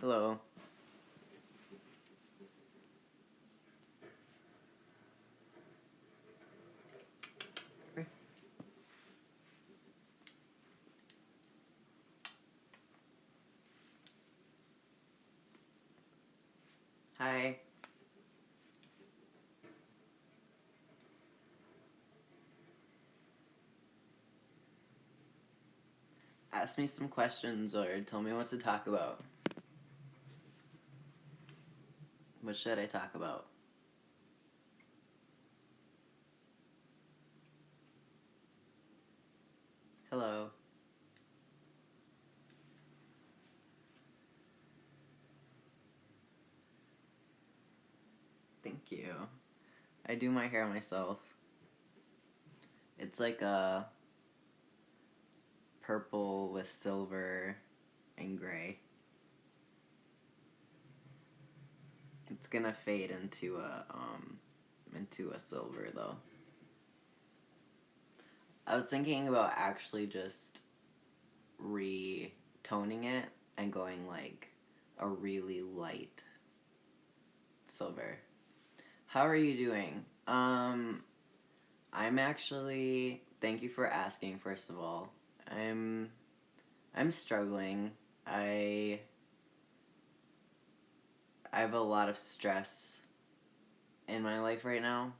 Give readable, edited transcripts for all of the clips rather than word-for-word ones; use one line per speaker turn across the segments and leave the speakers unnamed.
Hello. Hi. Ask me some questions or tell me what to talk about. What should I talk about? Hello. Thank you. I do my hair myself. It's like a purple with silver and gray. It's gonna fade into a silver though. I was thinking about actually just retoning it and going like a really light silver. How are you doing? I'm actually, thank you for asking, first of all. I'm struggling. I have a lot of stress in my life right now.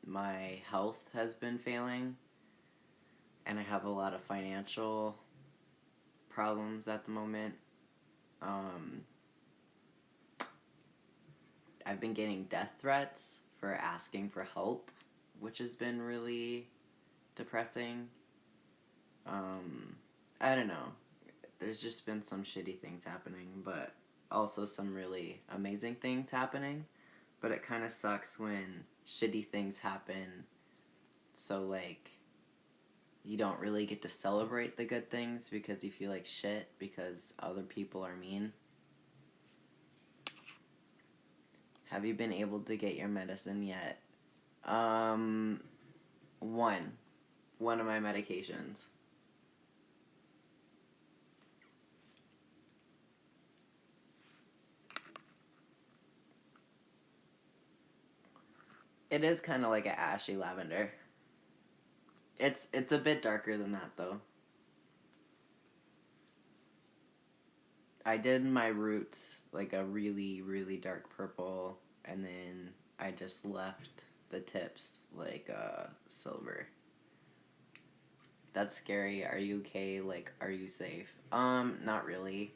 My health has been failing, and I have a lot of financial problems at the moment. I've been getting death threats for asking for help, which has been really depressing. I don't know. There's just been some shitty things happening, but also some really amazing things happening. But it kind of sucks when shitty things happen. So, like, you don't really get to celebrate the good things because you feel like shit because other people are mean. Have you been able to get your medicine yet? One of my medications. It is kind of like an ashy lavender. It's a bit darker than that though. I did my roots like a really really dark purple, and then I just left the tips like silver. That's scary. Are you okay? Like, are you safe? Not really.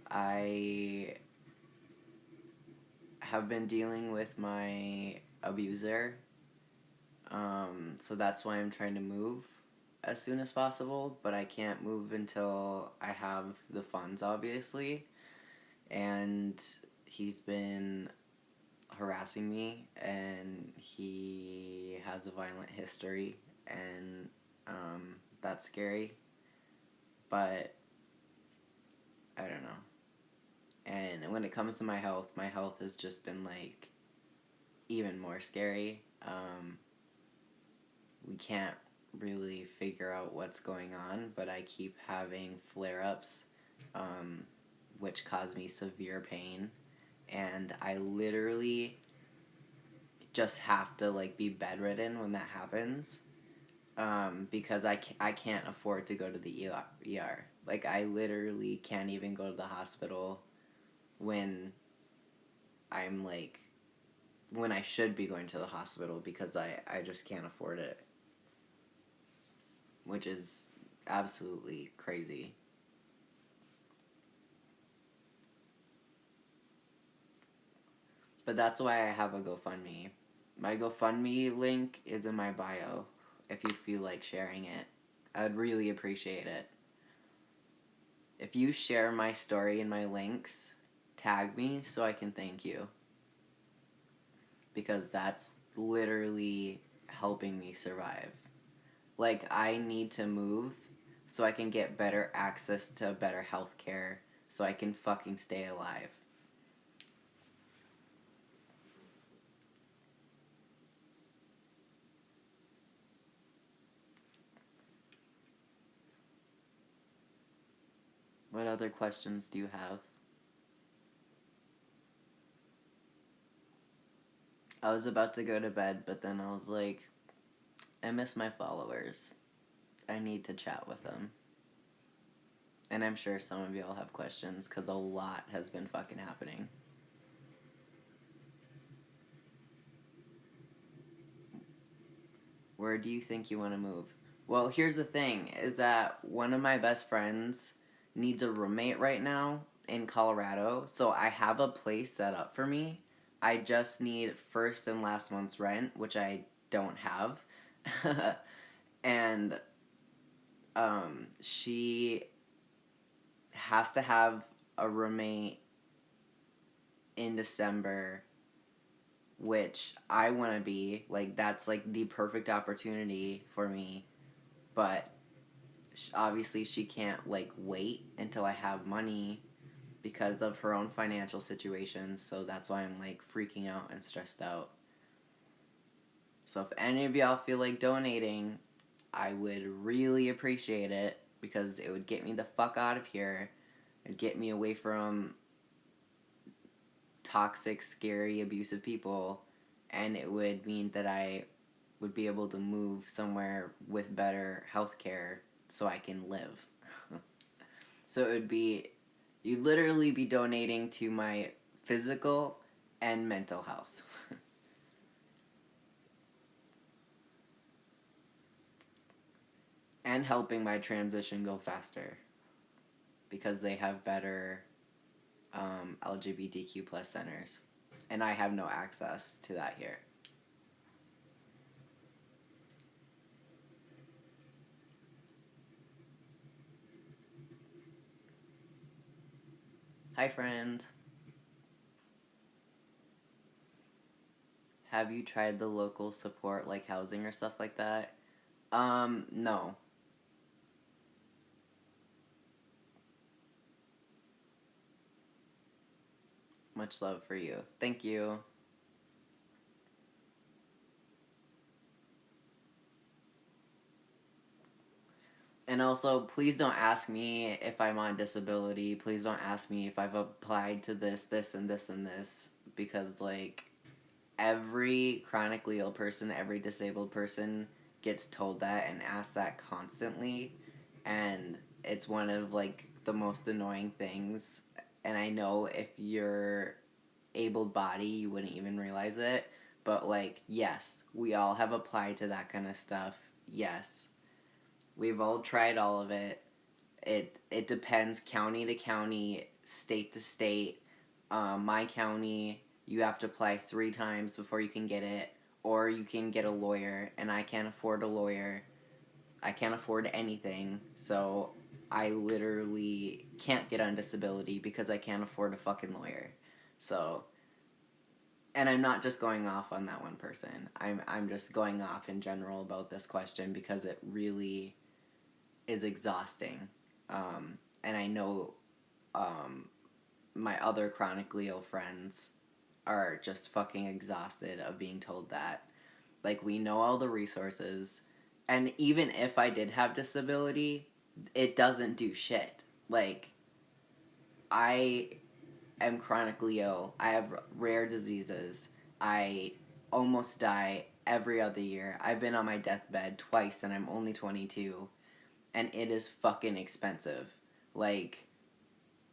I have been dealing with my abuser. So that's why I'm trying to move as soon as possible, but I can't move until I have the funds, obviously. And he's been harassing me, and he has a violent history, and that's scary. But I don't know. And when it comes to my health has just been like even more scary. We can't really figure out what's going on, but I keep having flare-ups, which cause me severe pain, and I literally just have to like be bedridden when that happens, because I can't afford to go to the ER. Like, I literally can't even go to the hospital when I'm like, when I should be going to the hospital because I just can't afford it. Which is absolutely crazy. But that's why I have a GoFundMe. My GoFundMe link is in my bio if you feel like sharing it. I'd really appreciate it. If you share my story and my links, tag me so I can thank you. Because that's literally helping me survive. Like, I need to move so I can get better access to better health care so I can fucking stay alive. What other questions do you have? I was about to go to bed, but then I was like, I miss my followers. I need to chat with them. And I'm sure some of y'all have questions because a lot has been fucking happening. Where do you think you want to move? Well, here's the thing, is that one of my best friends needs a roommate right now in Colorado, so I have a place set up for me. I just need first and last month's rent, which I don't have. And she has to have a roommate in December, which I want to be. Like, that's like the perfect opportunity for me. But obviously, she can't like wait until I have money because of her own financial situation. So that's why I'm like freaking out and stressed out. So if any of y'all feel like donating, I would really appreciate it because it would get me the fuck out of here and get me away from toxic, scary, abusive people, and it would mean that I would be able to move somewhere with better health care so I can live. So it would be, you'd literally be donating to my physical and mental health. And helping my transition go faster because they have better LGBTQ plus centers, and I have no access to that here. Hi, friend. Have you tried the local support like housing or stuff like that? No. Much love for you. Thank you. And also, please don't ask me if I'm on disability. Please don't ask me if I've applied to this, this, and this, and this. Because, like, every chronically ill person, every disabled person gets told that and asked that constantly. And it's one of, like, the most annoying things. And I know if you're able-bodied, you wouldn't even realize it. But, like, yes, we all have applied to that kind of stuff. Yes. We've all tried all of it. It depends county to county, state to state. My county, you have to apply 3 times before you can get it, or you can get a lawyer, and I can't afford a lawyer. I can't afford anything, so I literally can't get on disability because I can't afford a fucking lawyer. So, and I'm not just going off on that one person. I'm just going off in general about this question because it really is exhausting. And I know my other chronically ill friends are just fucking exhausted of being told that. Like, we know all the resources, and even if I did have disability, it doesn't do shit. Like, I am chronically ill. I have rare diseases. I almost die every other year. I've been on my deathbed twice, and I'm only 22. And it is fucking expensive. Like,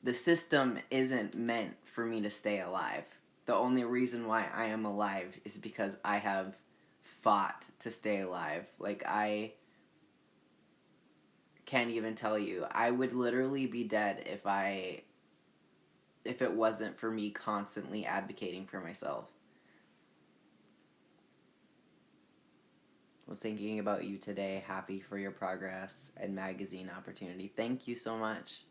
the system isn't meant for me to stay alive. The only reason why I am alive is because I have fought to stay alive. Like, I can't even tell you. I would literally be dead if it wasn't for me constantly advocating for myself. Was thinking about you today. Happy for your progress and magazine opportunity. Thank you so much.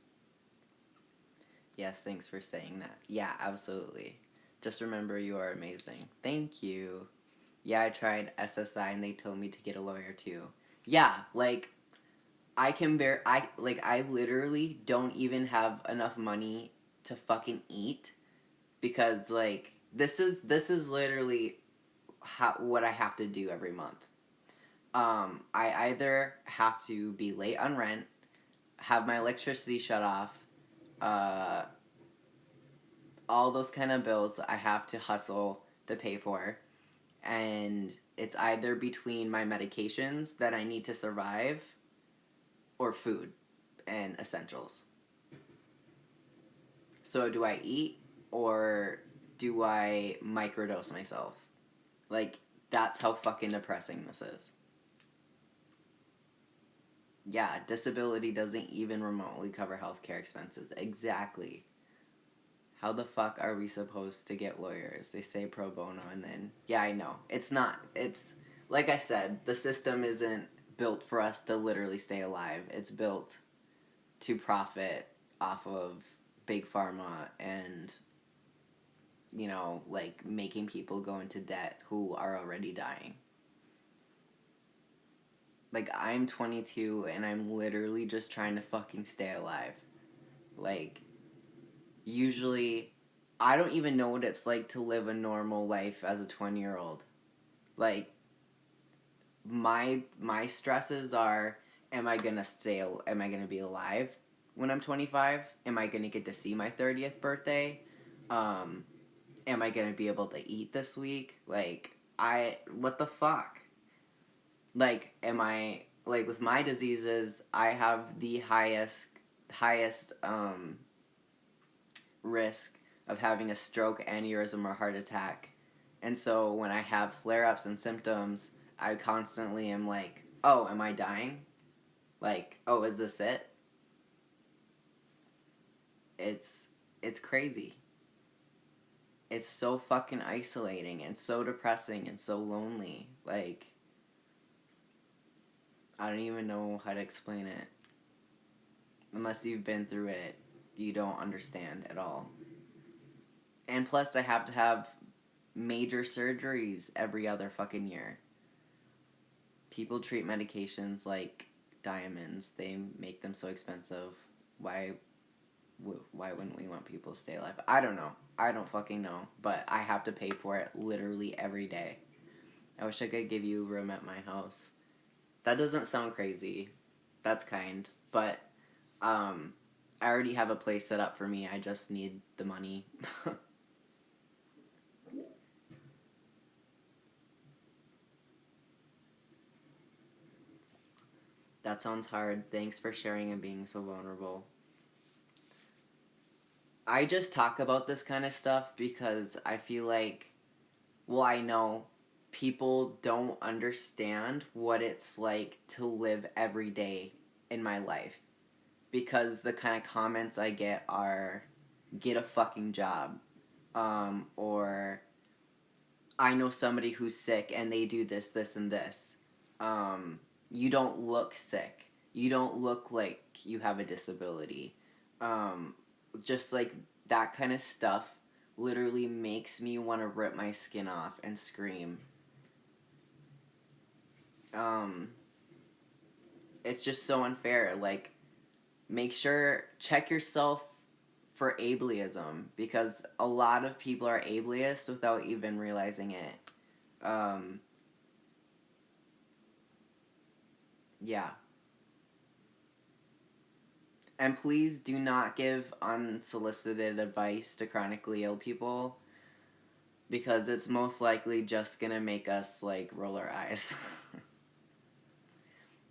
Yes, thanks for saying that. Yeah, absolutely. Just remember you are amazing. Thank you. Yeah, I tried SSI and they told me to get a lawyer too. Yeah, like I literally don't even have enough money to fucking eat because like this is literally what I have to do every month. I either have to be late on rent, have my electricity shut off, uh, all those kind of bills I have to hustle to pay for. And it's either between my medications that I need to survive or food and essentials. So do I eat or do I microdose myself? Like, that's how fucking depressing this is. Yeah, disability doesn't even remotely cover healthcare expenses. Exactly. How the fuck are we supposed to get lawyers? They say pro bono and then, yeah, I know. It's not. It's, like I said, the system isn't built for us to literally stay alive. It's built to profit off of big pharma and, you know, like making people go into debt who are already dying. Like, I'm 22 and I'm literally just trying to fucking stay alive. Like, usually, I don't even know what it's like to live a normal life as a 20-year-old. Like, my stresses are, am I gonna be alive when I'm 25? Am I gonna get to see my 30th birthday? Am I gonna be able to eat this week? Like, what the fuck? Like, am I, like, with my diseases, I have the highest risk of having a stroke, aneurysm, or heart attack. And so when I have flare-ups and symptoms, I constantly am like, oh, am I dying? Like, oh, is this it? It's crazy. It's so fucking isolating and so depressing and so lonely. Like, I don't even know how to explain it. Unless you've been through it, you don't understand at all. And plus, I have to have major surgeries every other fucking year. People treat medications like diamonds. They make them so expensive. Why wouldn't we want people to stay alive? I don't know. I don't fucking know. But I have to pay for it literally every day. I wish I could give you a room at my house. That doesn't sound crazy. That's kind. But I already have a place set up for me. I just need the money. That sounds hard. Thanks for sharing and being so vulnerable. I just talk about this kind of stuff because I feel like, well, I know people don't understand what it's like to live every day in my life. Because the kind of comments I get are, get a fucking job. Or, I know somebody who's sick and they do this, this, and this. You don't look sick. You don't look like you have a disability. Just like that kind of stuff literally makes me want to rip my skin off and scream. It's just so unfair. Like, check yourself for ableism, because a lot of people are ableist without even realizing it. Yeah. And please do not give unsolicited advice to chronically ill people, because it's most likely just gonna make us, like, roll our eyes.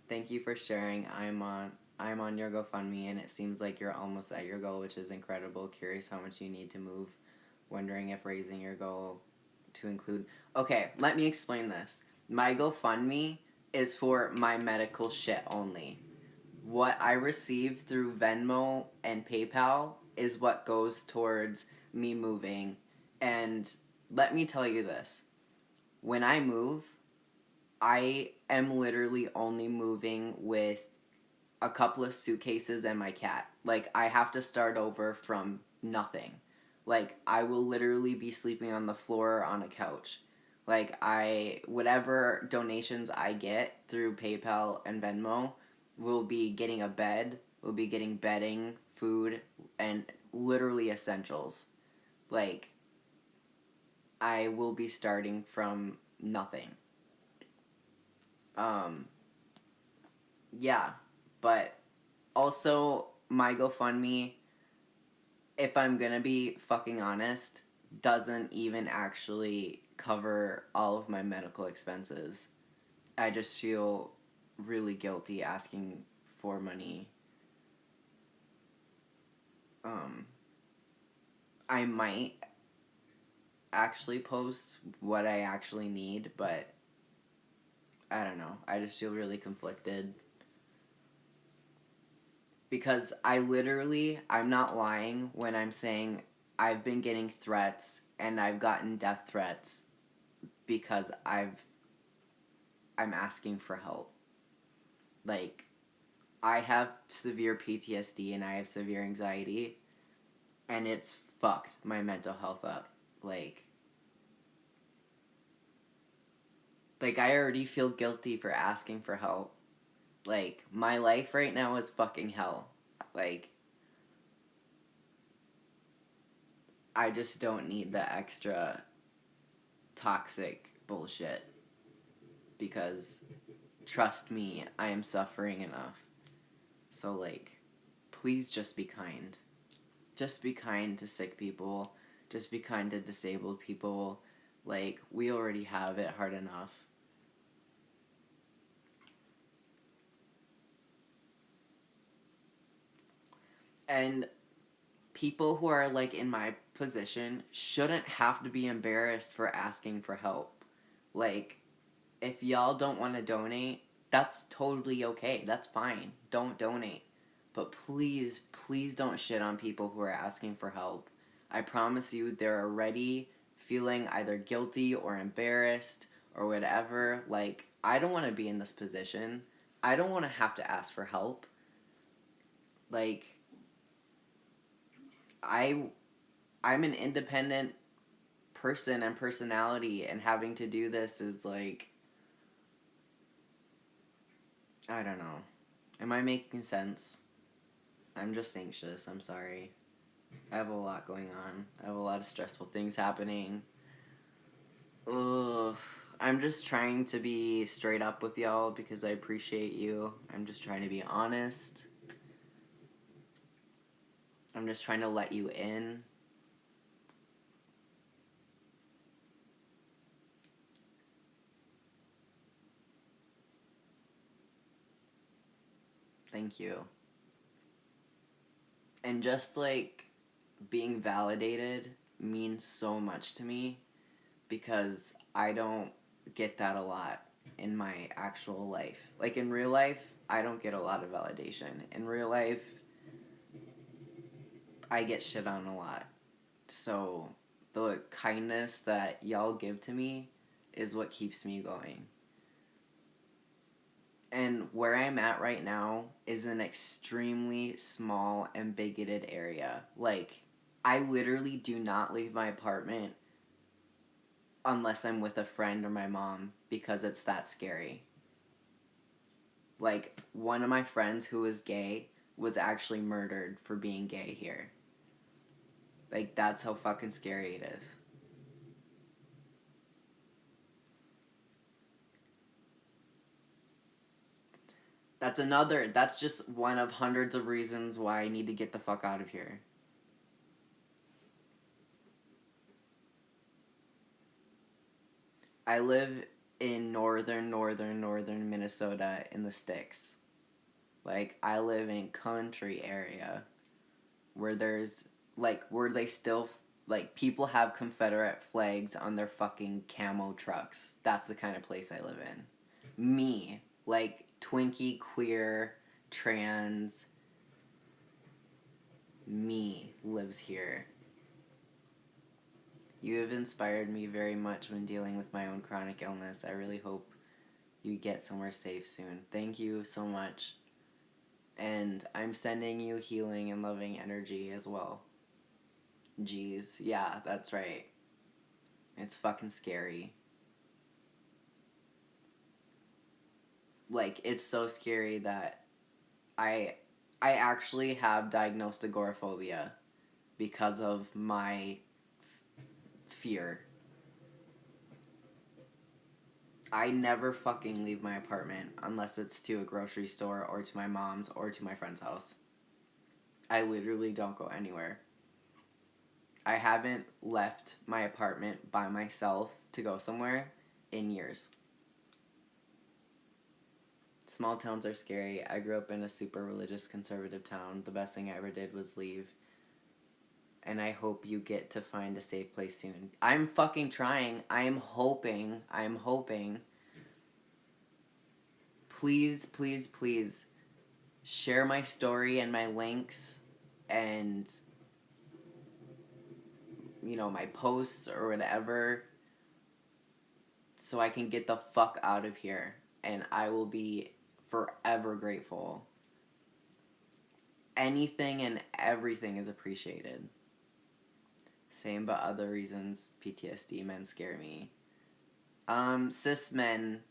Thank you for sharing. I'm on your GoFundMe, and it seems like you're almost at your goal, which is incredible. Curious how much you need to move. Wondering if raising your goal to include... Okay, let me explain this. My GoFundMe is for my medical shit only. What I receive through Venmo and PayPal is what goes towards me moving. And let me tell you this. When I move, I am literally only moving with a couple of suitcases and my cat. Like, I have to start over from nothing. Like, I will literally be sleeping on the floor or on a couch. Like, whatever donations I get through PayPal and Venmo will be getting a bed, will be getting bedding, food, and literally essentials. Like, I will be starting from nothing. Yeah, but also my GoFundMe, if I'm gonna be fucking honest, doesn't even actually cover all of my medical expenses. I just feel really guilty asking for money. Um, I might actually post what I actually need, but I don't know. I just feel really conflicted. Because I'm not lying when I'm saying I've been getting threats and I've gotten death threats because I'm asking for help. Like, I have severe PTSD and I have severe anxiety, and it's fucked my mental health up. Like I already feel guilty for asking for help. Like, my life right now is fucking hell. Like, I just don't need the extra toxic bullshit because trust me, I am suffering enough. So, like, please just be kind. Just be kind to sick people. Just be kind to disabled people. Like, we already have it hard enough. And people who are, like, in my position shouldn't have to be embarrassed for asking for help. Like, if y'all don't want to donate, that's totally okay. That's fine. Don't donate. But please, please don't shit on people who are asking for help. I promise you, they're already feeling either guilty or embarrassed or whatever. Like, I don't want to be in this position. I don't want to have to ask for help. Like, I, I'm an independent person and personality, and having to do this is like, I don't know. Am I making sense? I'm just anxious. I'm sorry. I have a lot going on. I have a lot of stressful things happening. Ugh. I'm just trying to be straight up with y'all because I appreciate you. I'm just trying to be honest. I'm just trying to let you in. Thank you. And just like being validated means so much to me because I don't get that a lot in my actual life. Like in real life, I don't get a lot of validation. In real life, I get shit on a lot. So the kindness that y'all give to me is what keeps me going. And where I'm at right now is an extremely small and bigoted area. Like, I literally do not leave my apartment unless I'm with a friend or my mom because it's that scary. Like, one of my friends who was gay was actually murdered for being gay here. Like, that's how fucking scary it is. That's just one of hundreds of reasons why I need to get the fuck out of here. I live in northern Minnesota in the sticks. Like, I live in country area where there's, like, where they still, like, people have Confederate flags on their fucking camo trucks. That's the kind of place I live in. Me, like, Twinkie, queer, trans, me lives here. You have inspired me very much when dealing with my own chronic illness. I really hope you get somewhere safe soon. Thank you so much. And I'm sending you healing and loving energy as well. Jeez. Yeah, that's right. It's fucking scary. Like, it's so scary that I I actually have diagnosed agoraphobia because of my fear. I never fucking leave my apartment unless it's to a grocery store or to my mom's or to my friend's house. I literally don't go anywhere. I haven't left my apartment by myself to go somewhere in years. Small towns are scary. I grew up in a super religious conservative town. The best thing I ever did was leave. And I hope you get to find a safe place soon. I'm fucking trying. I'm hoping. Please, please, please share my story and my links and, my posts or whatever so I can get the fuck out of here. And I will be forever grateful. Anything and everything is appreciated. Same but other reasons PTSD men scare me. Cis men,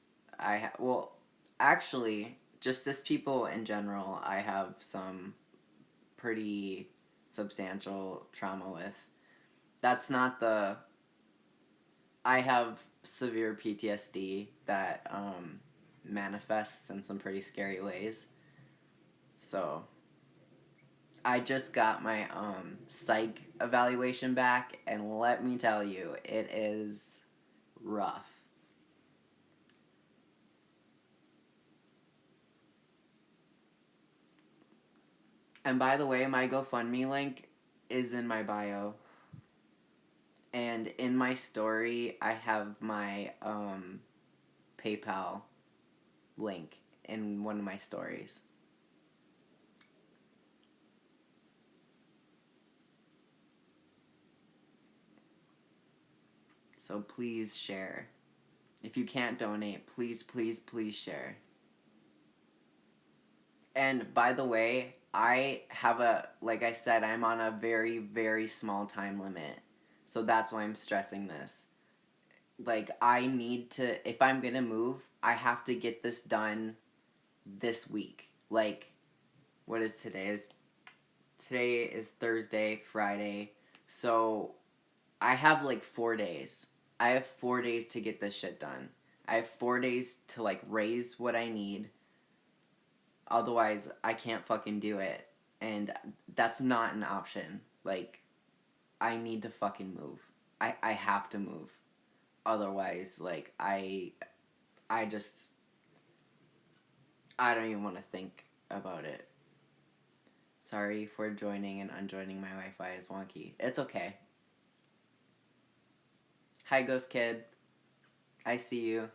actually, just cis people in general, I have some pretty substantial trauma with. That's not the... I have severe PTSD that manifests in some pretty scary ways. So, I just got my psych evaluation back, and let me tell you, it is rough. And by the way, my GoFundMe link is in my bio. And in my story, I have my PayPal link in one of my stories. So please share. If you can't donate, please, please, please share. And by the way, like I said, I'm on a very, very small time limit. So that's why I'm stressing this. Like, I need to, if I'm gonna move, I have to get this done this week. Like, what is today? Today is Thursday, Friday. So, I have like 4 days. I have 4 days to get this shit done. I have 4 days to, like, raise what I need. Otherwise, I can't fucking do it. And that's not an option. Like, I need to fucking move. I have to move. Otherwise, like, I don't even want to think about it. Sorry for joining and unjoining. My Wi-Fi is wonky. It's okay. Hi, Ghost Kid. I see you.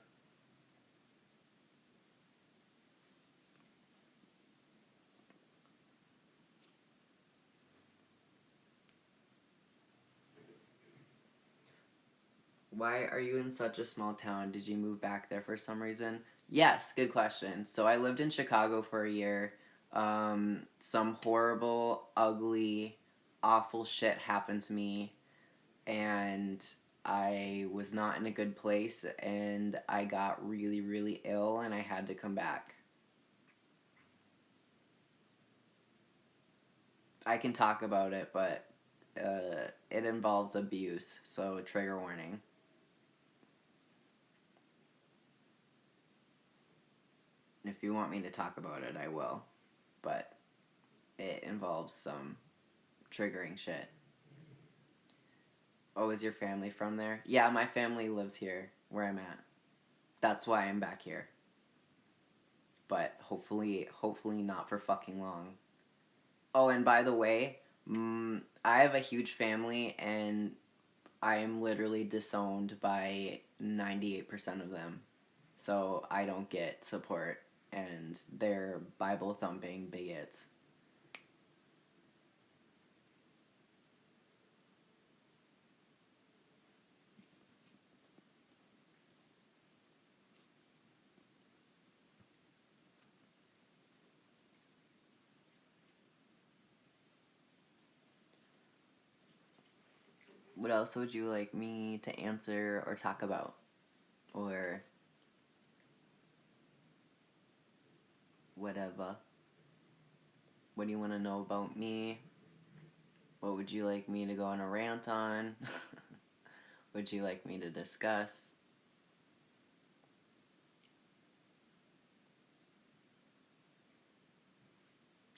Why are you in such a small town? Did you move back there for some reason? Yes, good question. So I lived in Chicago for a year. Some horrible, ugly, awful shit happened to me, and I was not in a good place, and I got really, really ill, and I had to come back. I can talk about it, but it involves abuse, so trigger warning. If you want me to talk about it, I will. But it involves some triggering shit. Oh, is your family from there? Yeah, my family lives here, where I'm at. That's why I'm back here. But hopefully not for fucking long. Oh, and by the way, I have a huge family, and I am literally disowned by 98% of them. So I don't get support, and they're Bible-thumping bigots. What else would you like me to answer or talk about? Or whatever. What do you want to know about me? What would you like me to go on a rant on? Would you like me to discuss?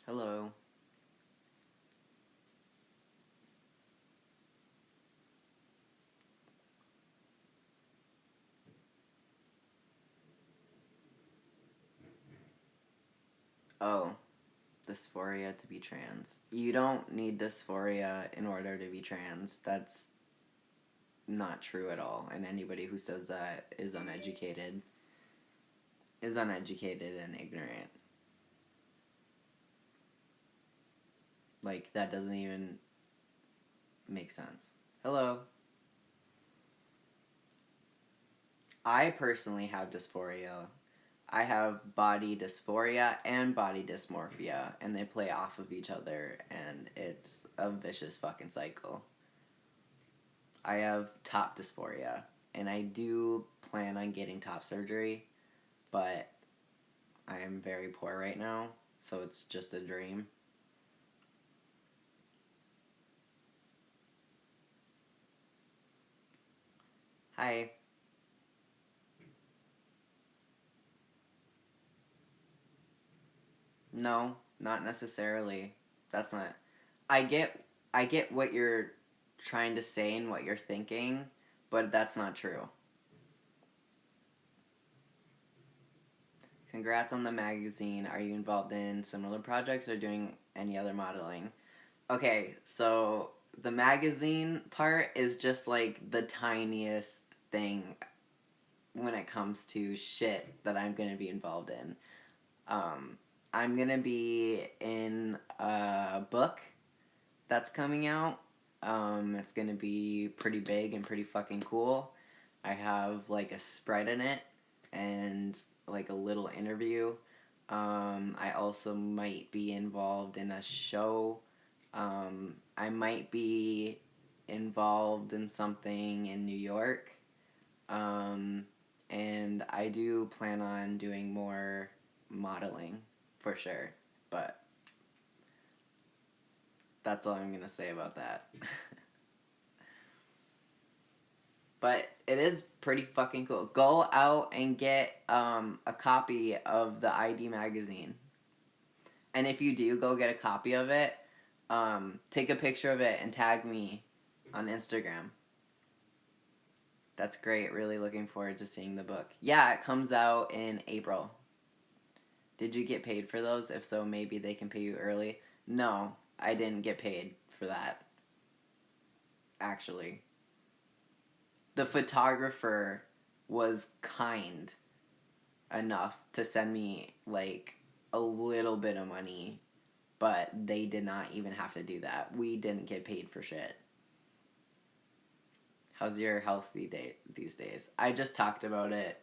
Hello. Oh, dysphoria to be trans. You don't need dysphoria in order to be trans. That's not true at all. And anybody who says that is uneducated and ignorant. Like, that doesn't even make sense. Hello. I personally have dysphoria. I have body dysphoria and body dysmorphia, and they play off of each other, and it's a vicious fucking cycle. I have top dysphoria, and I do plan on getting top surgery, but I am very poor right now, so it's just a dream. Hi. No, not necessarily. That's not. I get I get what you're trying to say and what you're thinking, but that's not true. Congrats on the magazine. Are you involved in similar projects or doing any other modeling? Okay, so the magazine part is just like the tiniest thing when it comes to shit that I'm gonna be involved in. Um, I'm gonna be in a book that's coming out. It's gonna be pretty big and pretty fucking cool. I have like a spread in it and like a little interview. I also might be involved in a show. I might be involved in something in New York. Um, and I do plan on doing more modeling for sure. But that's all I'm going to say about that. But it is pretty fucking cool. Go out and get a copy of the ID magazine. And if you do go get a copy of it, take a picture of it and tag me on Instagram. That's great. Really looking forward to seeing the book. Yeah, it comes out in April. Did you get paid for those? If so, maybe they can pay you early. No, I didn't get paid for that. Actually, the photographer was kind enough to send me like a little bit of money, but they did not even have to do that. We didn't get paid for shit. How's your health these days? I just talked about it.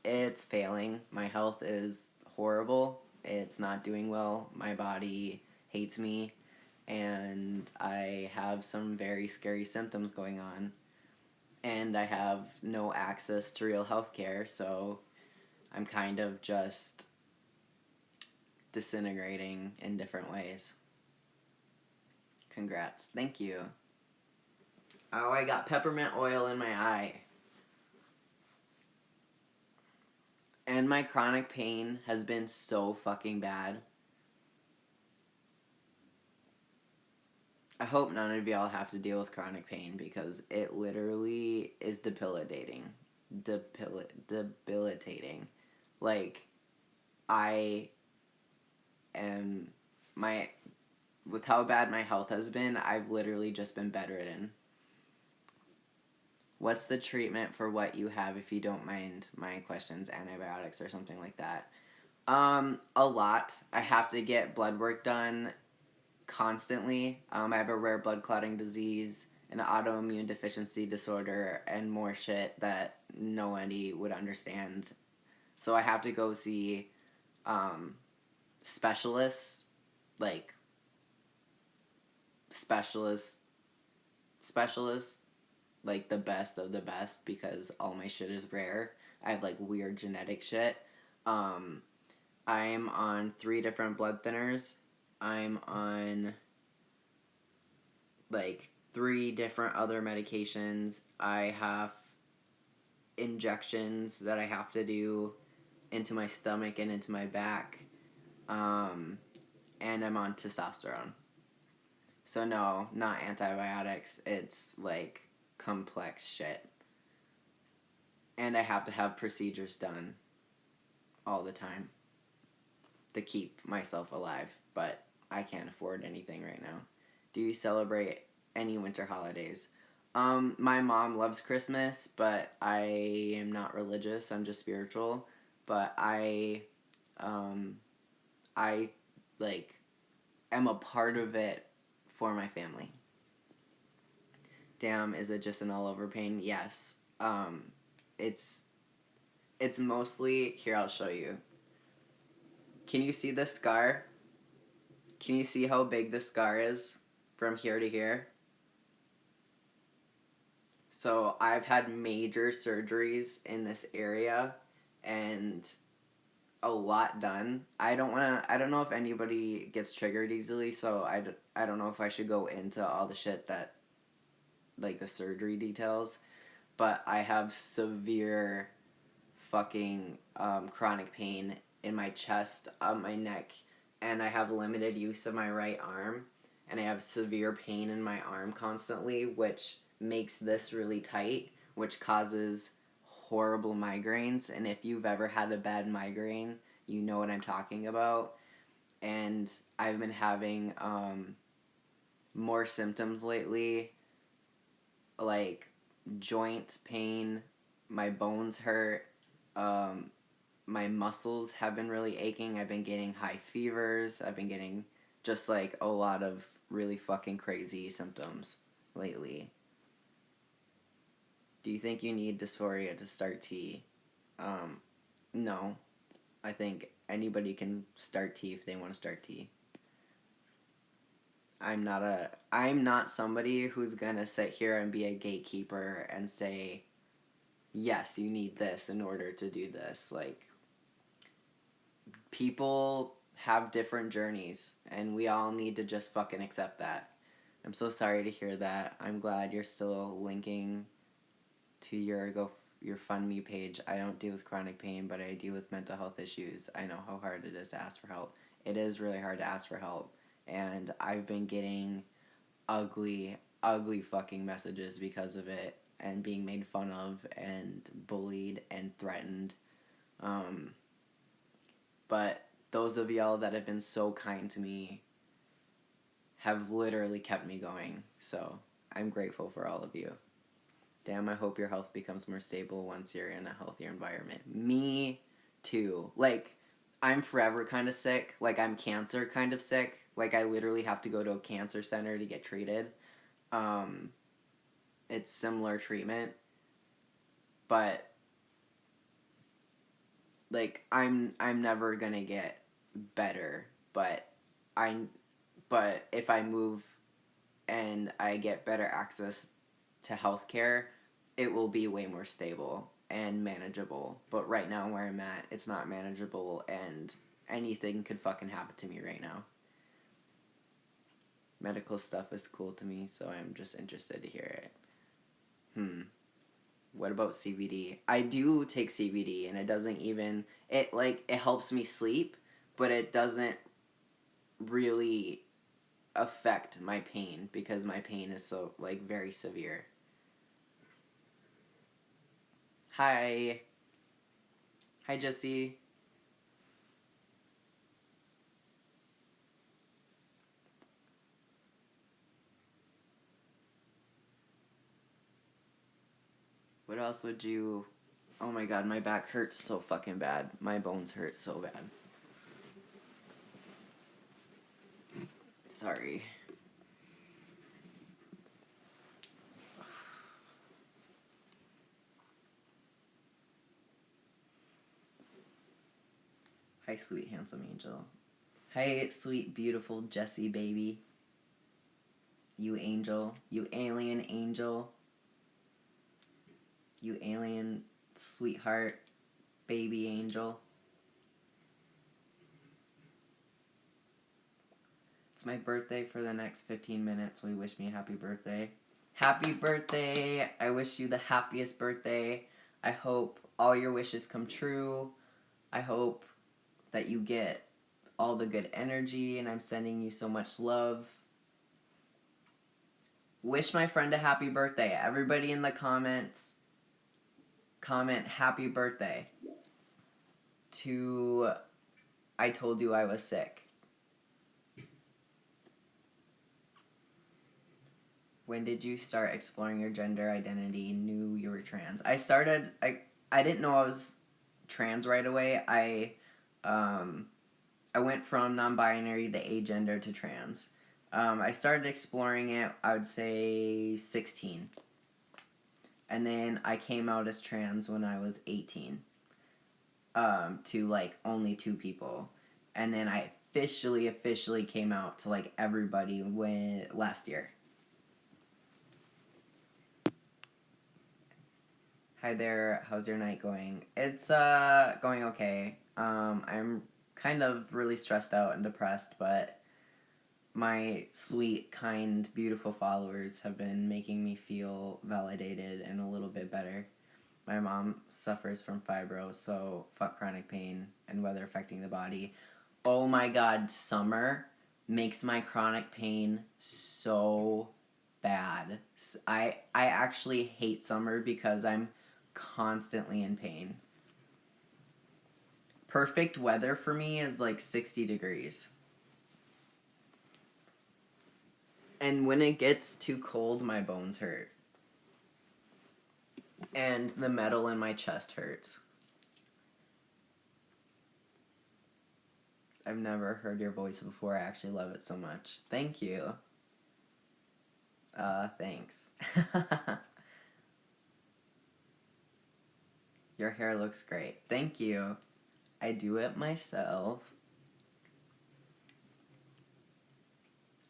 It's failing. My health is horrible. It's not doing well. My body hates me, and I have some very scary symptoms going on. And I have no access to real health care, so I'm kind of just disintegrating in different ways. Congrats. Thank you. Oh, I got peppermint oil in my eye. And my chronic pain has been so fucking bad. I hope none of y'all have to deal with chronic pain because it literally is debilitating. Debilitating. Like, I am. With how bad my health has been, I've literally just been bedridden. What's the treatment for what you have, if you don't mind my questions? Antibiotics or something like that? A lot. I have to get blood work done constantly. I have a rare blood clotting disease, an autoimmune deficiency disorder, and more shit that nobody would understand. So I have to go see specialists, like specialists, like the best of the best, because all my shit is rare. I have like weird genetic shit. I'm on 3 different blood thinners. I'm on like 3 different other medications. I have injections that I have to do into my stomach and into my back. And I'm on testosterone. So no, not antibiotics. It's like complex shit. And I have to have procedures done all the time. to keep myself alive, but I can't afford anything right now. Do you celebrate any winter holidays? My mom loves Christmas, but I am not religious. I'm just spiritual. But um, I like am a part of it for my family. Damn, is it just an all over pain? Yes. It's it's mostly here. I'll show you. Can you see this scar? Can you see how big the scar is from here to here? So I've had major surgeries in this area and a lot done. I don't know if anybody gets triggered easily, so I don't know if I should go into all the shit that, like the surgery details, but I have severe fucking chronic pain in my chest, my neck, and I have limited use of my right arm, and I have severe pain in my arm constantly, which makes this really tight, which causes horrible migraines. And if you've ever had a bad migraine, you know what I'm talking about. And I've been having more symptoms lately, like joint pain, my bones hurt, my muscles have been really aching. I've been getting high fevers. I've been getting just like a lot of really fucking crazy symptoms lately. Do you think you need dysphoria to start tea? No. I think anybody can start tea if they want to start tea. I'm not somebody who's gonna sit here and be a gatekeeper and say, yes, you need this in order to do this. Like, people have different journeys, and we all need to just fucking accept that. I'm so sorry to hear that. I'm glad you're still linking to your GoFundMe page. I don't deal with chronic pain, but I deal with mental health issues. I know how hard it is to ask for help. It is really hard to ask for help, and I've been getting ugly, ugly fucking messages because of it, and being made fun of, and bullied, and threatened. But those of y'all that have been so kind to me have literally kept me going. So I'm grateful for all of you. Damn, I hope your health becomes more stable once you're in a healthier environment. Me too. Like, I'm forever kind of sick. Like, I'm cancer kind of sick. Like, I literally have to go to a cancer center to get treated. It's similar treatment. But like, I'm never gonna get better, but if I move and I get better access to healthcare, it will be way more stable and manageable. But right now where I'm at, it's not manageable, and anything could fucking happen to me right now. Medical stuff is cool to me, so I'm just interested to hear it. What about CBD? I do take CBD, and it doesn't even it helps me sleep, but it doesn't really affect my pain because my pain is so like very severe. Hi. Hi, Jesse. What else would you... Oh my god, my back hurts so fucking bad. My bones hurt so bad. Sorry. Hi, sweet, handsome angel. Hi, sweet, beautiful Jessie baby. You angel. You alien angel. You alien sweetheart baby angel. It's my birthday for the next 15 minutes. Will you wish me a happy birthday? Happy birthday! I wish you the happiest birthday. I hope all your wishes come true. I hope that you get all the good energy, and I'm sending you so much love. Wish my friend a happy birthday. Everybody in the comments, comment happy birthday to I told you I was sick. When did you start exploring your gender identity, knew you were trans? I didn't know I was trans right away. I went from non-binary to agender to trans. I started exploring it, I would say 16. And then I came out as trans when I was 18. To like only 2 people. And then I officially came out to like everybody last year. Hi there, how's your night going? It's going okay. I'm kind of really stressed out and depressed, but my sweet, kind, beautiful followers have been making me feel validated and a little bit better. My mom suffers from fibro, so fuck chronic pain and weather affecting the body. Oh my god, summer makes my chronic pain so bad. I actually hate summer because I'm constantly in pain. Perfect weather for me is like 60 degrees. And when it gets too cold, my bones hurt. And the metal in my chest hurts. I've never heard your voice before. I actually love it so much. Thank you. Thanks. Your hair looks great. Thank you. I do it myself.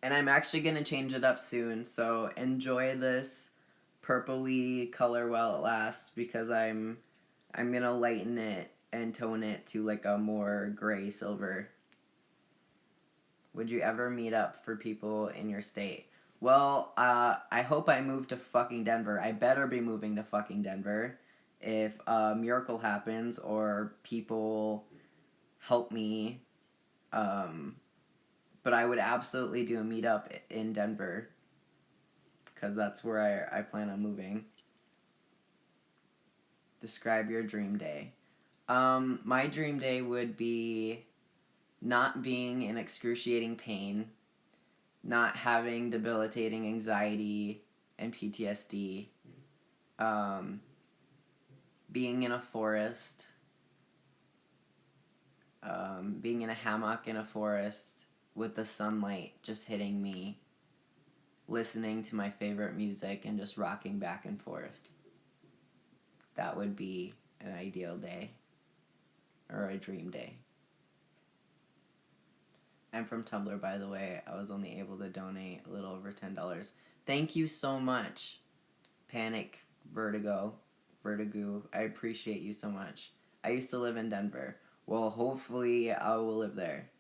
And I'm actually going to change it up soon, so enjoy this purpley color while it lasts because I'm going to lighten it and tone it to like a more gray silver. Would you ever meet up for people in your state? Well, I hope I move to fucking Denver. I better be moving to fucking Denver if a miracle happens or people help me. But I would absolutely do a meetup in Denver because that's where I plan on moving. Describe your dream day. My dream day would be not being in excruciating pain, not having debilitating anxiety and PTSD, being in a forest, being in a hammock in a forest with the sunlight just hitting me, listening to my favorite music and just rocking back and forth. That would be an ideal day or a dream day. I'm from Tumblr, by the way. I was only able to donate a little over $10. Thank you so much, Panic Vertigo. I appreciate you so much. I used to live in Denver. Well, hopefully I will live there.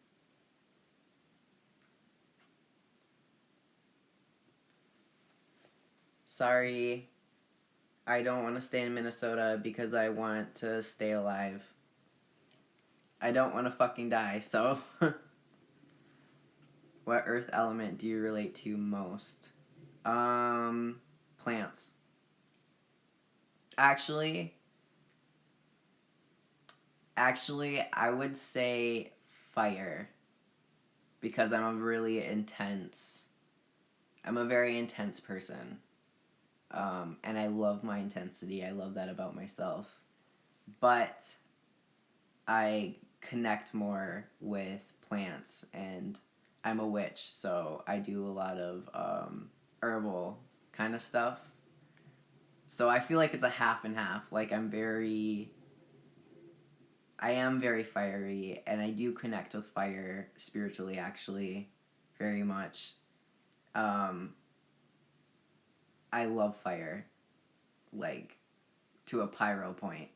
Sorry, I don't want to stay in Minnesota because I want to stay alive. I don't want to fucking die, so... What earth element do you relate to most? Plants. Actually, I would say fire. Because I'm a very intense person. And I love my intensity. I love that about myself. But I connect more with plants, and I'm a witch, so I do a lot of herbal kind of stuff. So I feel like it's a half and half. Like I am very fiery, and I do connect with fire spiritually, actually, very much. I love fire, like, to a pyro point,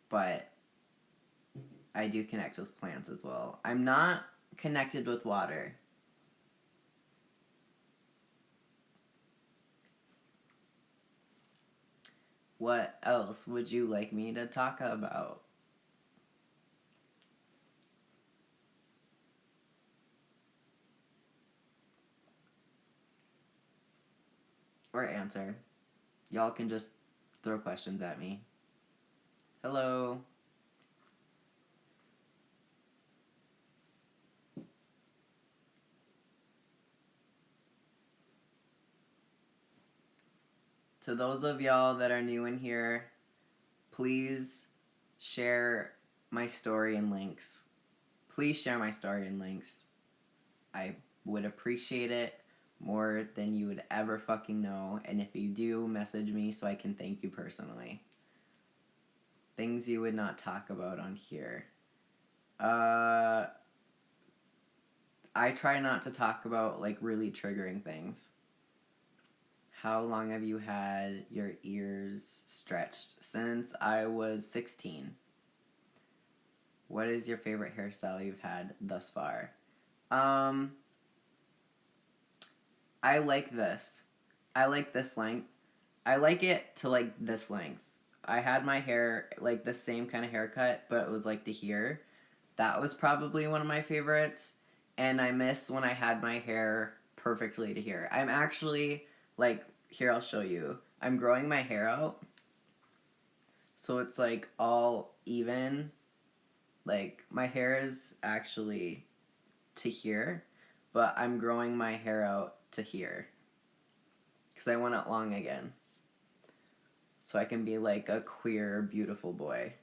but I do connect with plants as well. I'm not connected with water. What else would you like me to talk about? Or answer. Y'all can just throw questions at me. Hello. To those of y'all that are new in here, please share my story and links. Please share my story and links. I would appreciate it more than you would ever fucking know. And if you do, message me so I can thank you personally. Things you would not talk about on here. I try not to talk about like really triggering things. How long have you had your ears stretched? Since I was 16. What is your favorite hairstyle you've had thus far? I like this. I like this length. I like it to like this length. I had my hair like the same kind of haircut, but it was like to here. That was probably one of my favorites. And I miss when I had my hair perfectly to here. I'm actually like, here I'll show you. I'm growing my hair out. So it's like all even. Like my hair is actually to here, but I'm growing my hair out to here. Because I want it long again. So I can be like a queer, beautiful boy.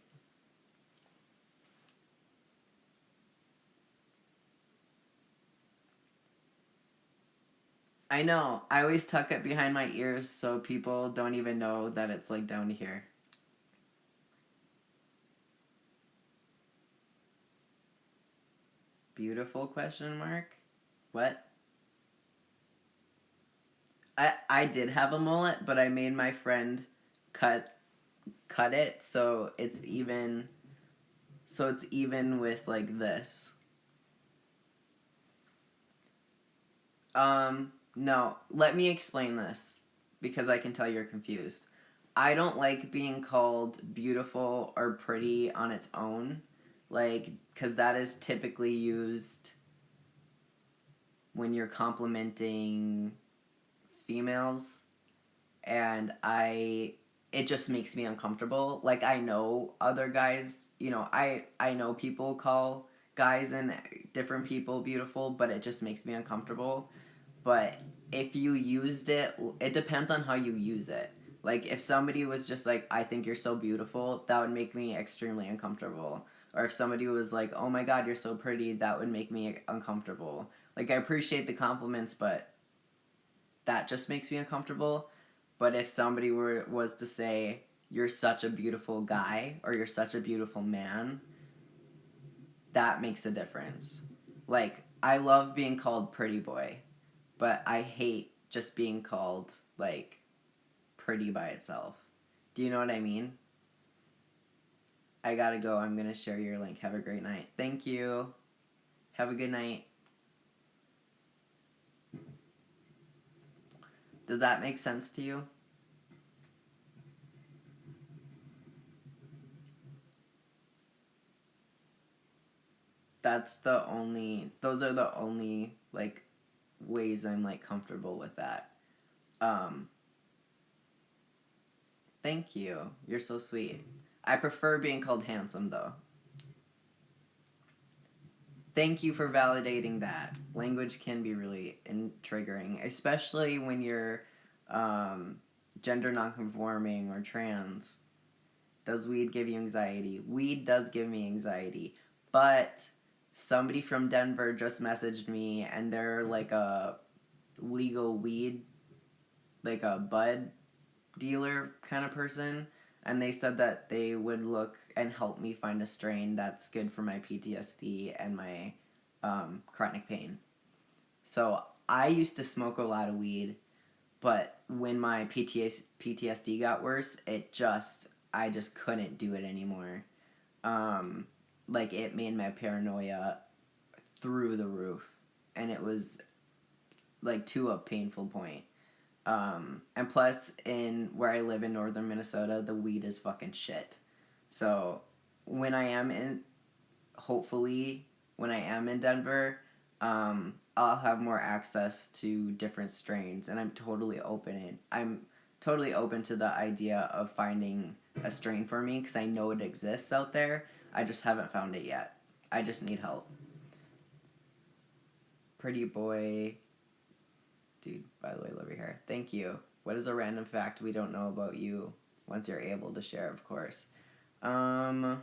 I know. I always tuck it behind my ears so people don't even know that it's like down to here. Beautiful question mark? What? I did have a mullet, but I made my friend cut it so it's even with like this. No, let me explain this because I can tell you're confused. I don't like being called beautiful or pretty on its own, like, because that is typically used when you're complimenting females, and it just makes me uncomfortable. Like, I know other guys, I know people call guys and different people beautiful, but it just makes me uncomfortable. But if you used it depends on how you use it. Like, if somebody was just like, I think you're so beautiful, that would make me extremely uncomfortable. Or if somebody was like, oh my god, you're so pretty, that would make me uncomfortable. Like, I appreciate the compliments, but that just makes me uncomfortable. But if somebody was to say, you're such a beautiful guy, or you're such a beautiful man, that makes a difference. Like, I love being called pretty boy, but I hate just being called, like, pretty by itself. Do you know what I mean? I gotta go. I'm gonna share your link. Have a great night. Thank you. Have a good night. Does that make sense to you? Those are the only, like, ways I'm, like, comfortable with that. Um, Thank you. You're so sweet. I prefer being called handsome, though. Thank you for validating that. Language can be really triggering, especially when you're gender nonconforming or trans. Does weed give you anxiety? Weed does give me anxiety, but somebody from Denver just messaged me, and they're like a legal weed, like a bud dealer kind of person, and they said that they would look and help me find a strain that's good for my PTSD and my chronic pain. So I used to smoke a lot of weed, but when my PTSD got worse, I just couldn't do it anymore. Like, it made my paranoia through the roof, and it was like to a painful point. And plus, in where I live in northern Minnesota, the weed is fucking shit. So when I am hopefully, when I am in Denver, I'll have more access to different strains, and I'm totally open to the idea of finding a strain for me, because I know it exists out there. I just haven't found it yet. I just need help. Pretty boy. Dude, by the way, love your hair. Thank you. What is a random fact we don't know about you? Once you're able to share, of course. I've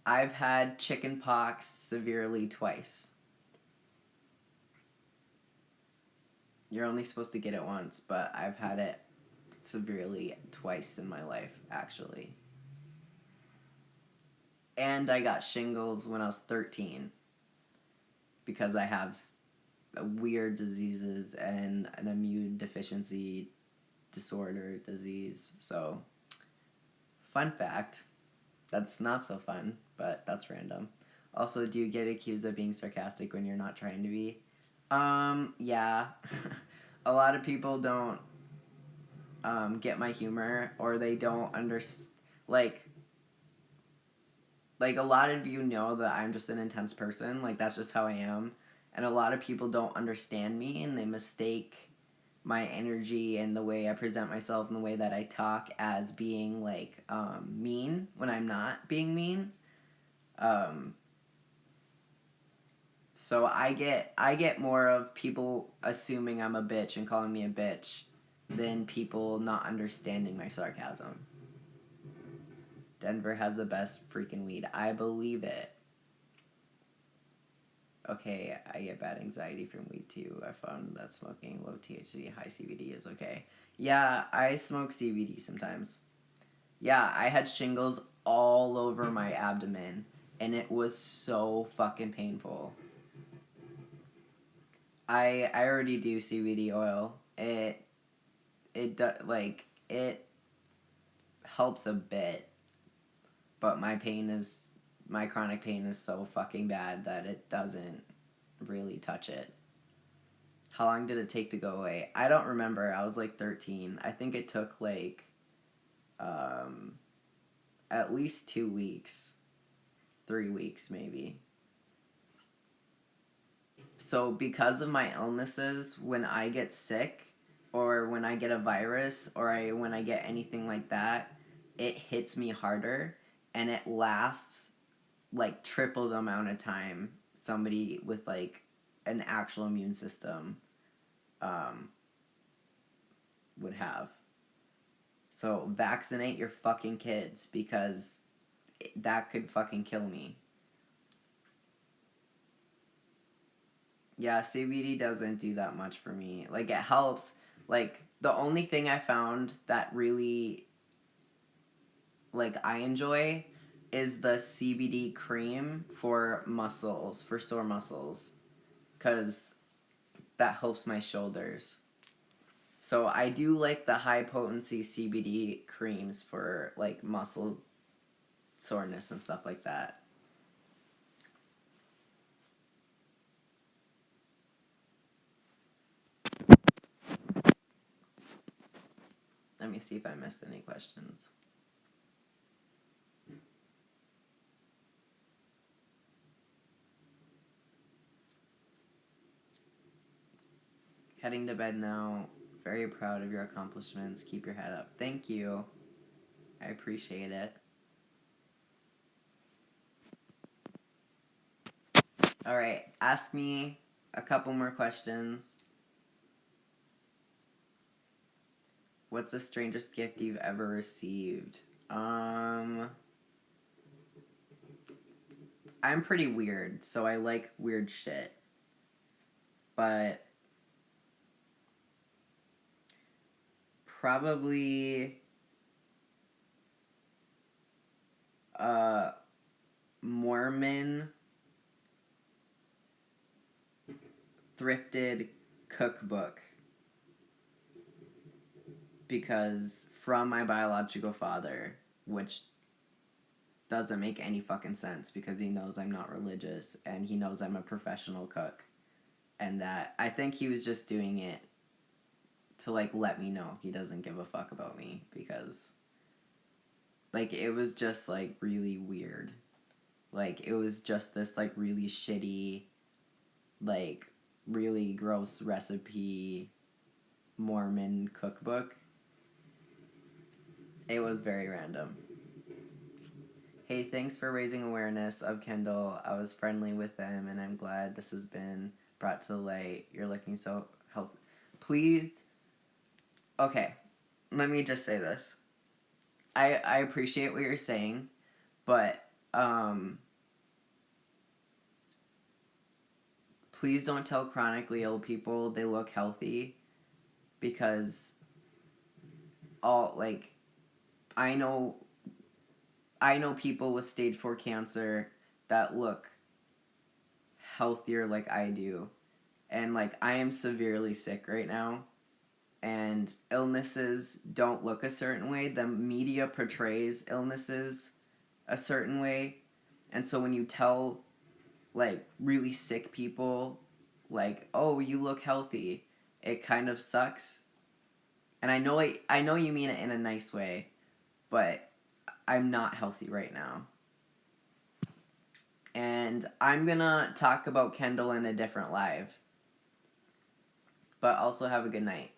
had chicken pox severely twice. You're only supposed to get it once, but I've had it severely twice in my life, actually. And I got shingles when I was 13 because I have weird diseases and an immune deficiency disorder disease. So, fun fact. That's not so fun, but that's random. Also, do you get accused of being sarcastic when you're not trying to be? Yeah. A lot of people don't get my humor, or they don't understand. Like a lot of you know that I'm just an intense person. Like, that's just how I am. And a lot of people don't understand me, and they mistake my energy and the way I present myself and the way that I talk as being like mean when I'm not being mean. So I get more of people assuming I'm a bitch and calling me a bitch than people not understanding my sarcasm. Denver has the best freaking weed. I believe it. Okay, I get bad anxiety from weed too. I found that smoking low THC, high CBD is okay. Yeah, I smoke CBD sometimes. Yeah, I had shingles all over my abdomen, and it was so fucking painful. I already do CBD oil. It helps a bit, but my chronic pain is so fucking bad that it doesn't really touch it. How long did it take to go away? I don't remember. I was like 13. I think it took like at least 2 weeks. 3 weeks maybe. So because of my illnesses, when I get sick or when I get a virus or when I get anything like that, it hits me harder and it lasts like triple the amount of time somebody with like an actual immune system would have. So vaccinate your fucking kids because that could fucking kill me. Yeah, CBD doesn't do that much for me. Like, it helps. Like, the only thing I found that really, like, I enjoy is the CBD cream for muscles, for sore muscles. Because that helps my shoulders. So, I do like the high potency CBD creams for, like, muscle soreness and stuff like that. Let me see if I missed any questions. Heading to bed now. Very proud of your accomplishments. Keep your head up. Thank you. I appreciate it. Alright, ask me a couple more questions. What's the strangest gift you've ever received? I'm pretty weird, so I like weird shit. But probably a Mormon thrifted cookbook. Because from my biological father, which doesn't make any fucking sense because he knows I'm not religious and he knows I'm a professional cook. And that I think he was just doing it to like let me know he doesn't give a fuck about me because like it was just like really weird. Like it was just this like really shitty, like really gross recipe Mormon cookbook. It was very random. Hey, thanks for raising awareness of Kendall. I was friendly with them, and I'm glad this has been brought to the light. You're looking so healthy. Please Okay, let me just say this. I appreciate what you're saying, but please don't tell chronically ill people they look healthy, because all like I know people with stage 4 cancer that look healthier like I do, and like I am severely sick right now, and illnesses don't look a certain way. The media portrays illnesses a certain way, and so when you tell like really sick people like, "Oh, you look healthy," it kind of sucks. And I know you mean it in a nice way, but I'm not healthy right now. And I'm gonna talk about Kendall in a different live. But also have a good night.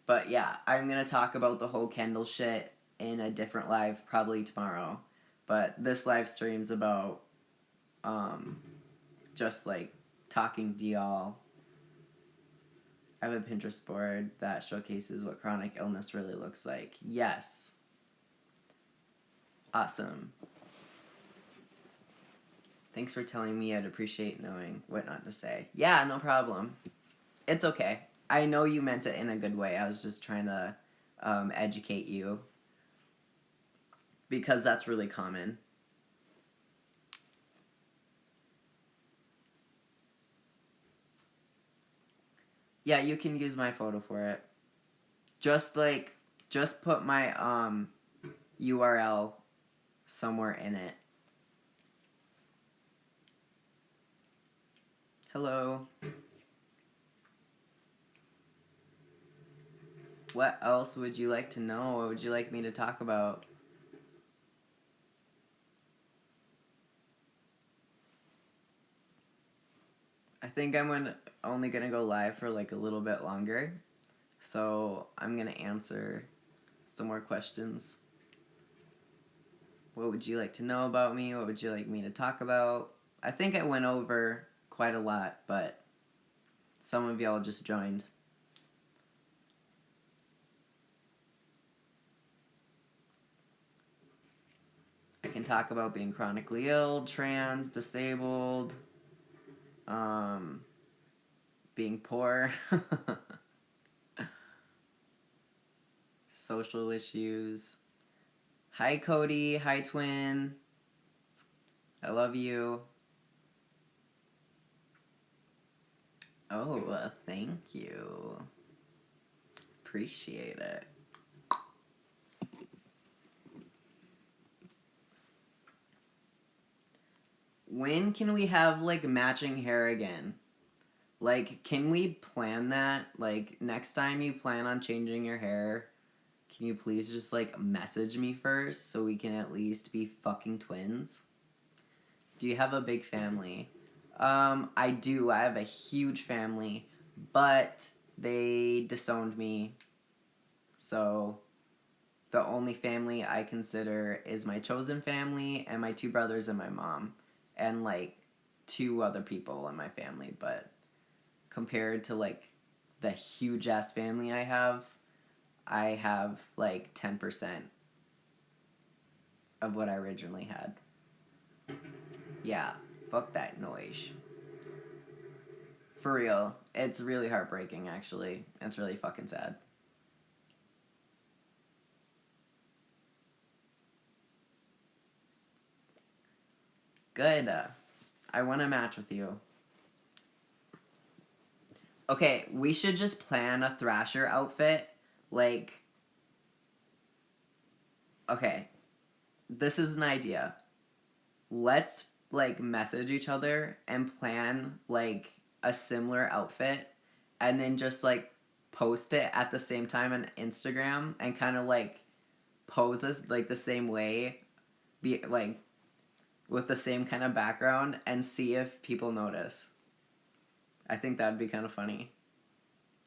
But yeah, I'm gonna talk about the whole Kendall shit in a different live probably tomorrow. But this live stream's about just like talking to y'all. I have a Pinterest board that showcases what chronic illness really looks like. Yes. Awesome. Thanks for telling me. I'd appreciate knowing what not to say. Yeah, no problem. It's okay. I know you meant it in a good way. I was just trying to educate you, because that's really common. Yeah, you can use my photo for it. Just put my URL somewhere in it. Hello. What else would you like to know? What would you like me to talk about? I think I'm only gonna go live for like a little bit longer, so I'm gonna answer some more questions. What would you like to know about me? What would you like me to talk about? I think I went over quite a lot, but some of y'all just joined. I can talk about being chronically ill, trans, disabled, being poor, social issues. Hi, Cody. Hi, twin. I love you. Oh, thank you. Appreciate it. When can we have like matching hair again? Like, can we plan that? Like, next time you plan on changing your hair, can you please just like message me first so we can at least be fucking twins? Do you have a big family? I do. I have a huge family, but they disowned me. So the only family I consider is my chosen family and my two brothers and my mom, and like two other people in my family. But compared to like the huge ass family I have like 10% of what I originally had. Yeah, fuck that noise. For real, it's really heartbreaking actually. It's really fucking sad. Good. I want to match with you. Okay, we should just plan a Thrasher outfit. Like, okay, this is an idea. Let's like message each other and plan like a similar outfit, and then just like post it at the same time on Instagram, and kind of like pose us like the same way, be like with the same kind of background, and see if people notice. I think that'd be kind of funny.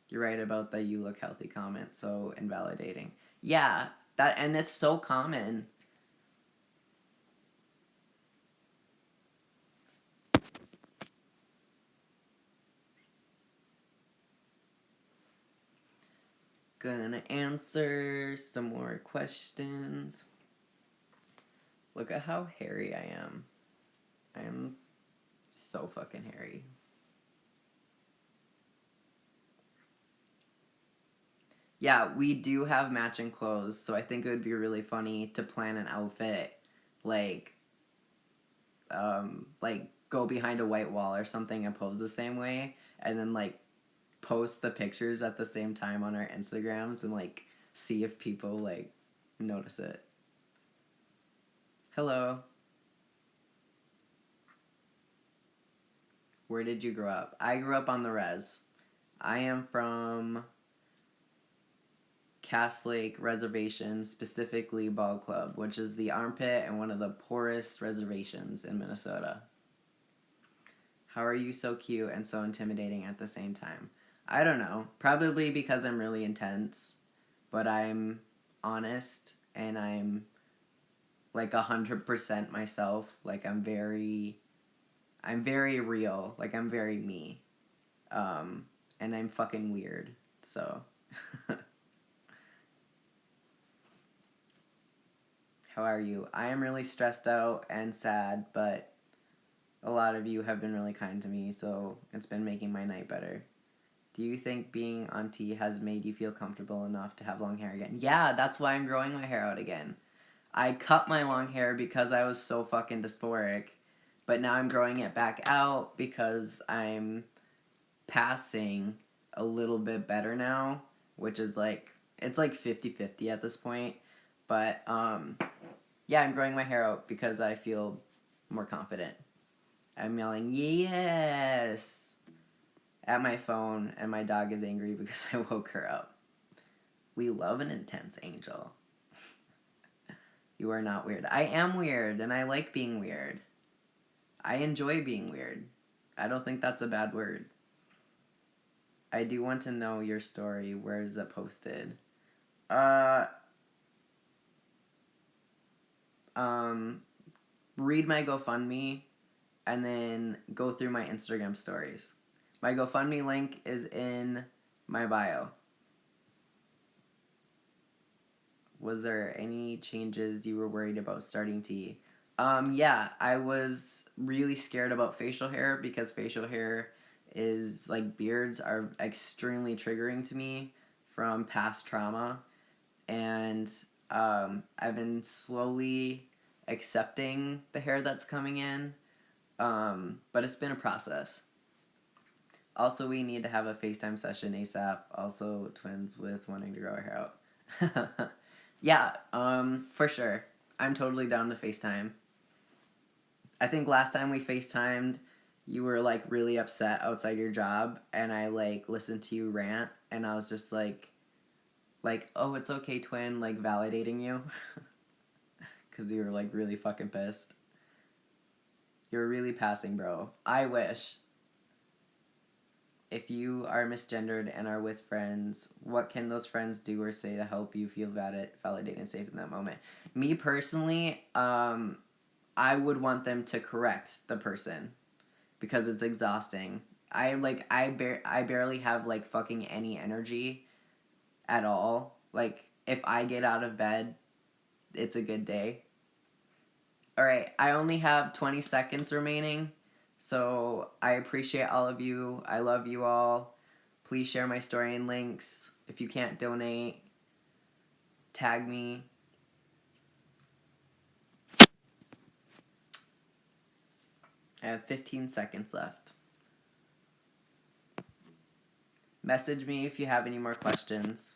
You're right about the "you look healthy" comment, so invalidating. Yeah, that, and it's so common. gonna answer some more questions. Look at how hairy I am. I am so fucking hairy. Yeah, we do have matching clothes, so I think it would be really funny to plan an outfit, like go behind a white wall or something and pose the same way, and then like post the pictures at the same time on our Instagrams and like see if people like notice it. Hello. Where did you grow up? I grew up on the res. I am from Cass Lake Reservation, specifically Ball Club, which is the armpit and one of the poorest reservations in Minnesota. How are you so cute and so intimidating at the same time? I don't know. Probably because I'm really intense, but I'm honest and I'm like 100% myself. Like I'm very real. Like I'm very me. And I'm fucking weird. So how are you? I am really stressed out and sad, but a lot of you have been really kind to me, so it's been making my night better. Do you think being on T has made you feel comfortable enough to have long hair again? Yeah, that's why I'm growing my hair out again. I cut my long hair because I was so fucking dysphoric, but now I'm growing it back out because I'm passing a little bit better now, which is like, it's like 50-50 at this point, but yeah, I'm growing my hair out because I feel more confident. I'm yelling, yes, at my phone, and my dog is angry because I woke her up. We love an intense angel. You are not weird. I am weird, and I like being weird. I enjoy being weird. I don't think that's a bad word. I do want to know your story. Where is it posted? Read my GoFundMe and then go through my Instagram stories. My GoFundMe link is in my bio. Was there any changes you were worried about starting T? Yeah, I was really scared about facial hair because facial hair is, like, beards are extremely triggering to me from past trauma. And I've been slowly accepting the hair that's coming in, but it's been a process. Also, we need to have a FaceTime session ASAP. Also, twins with wanting to grow our hair out. Yeah, for sure. I'm totally down to FaceTime. I think last time we FaceTimed, you were like really upset outside your job, and I like listened to you rant, and I was just like, oh, it's okay, twin, like validating you. Because you were like really fucking pissed. You're really passing, bro. I wish. If you are misgendered and are with friends, what can those friends do or say to help you feel validated and safe in that moment? Me personally, I would want them to correct the person because it's exhausting. I barely have like fucking any energy at all. Like if I get out of bed, it's a good day. All right, I only have 20 seconds remaining. So I appreciate all of you. I love you all. Please share my story and links. If you can't donate, tag me. I have 15 seconds left. Message me if you have any more questions.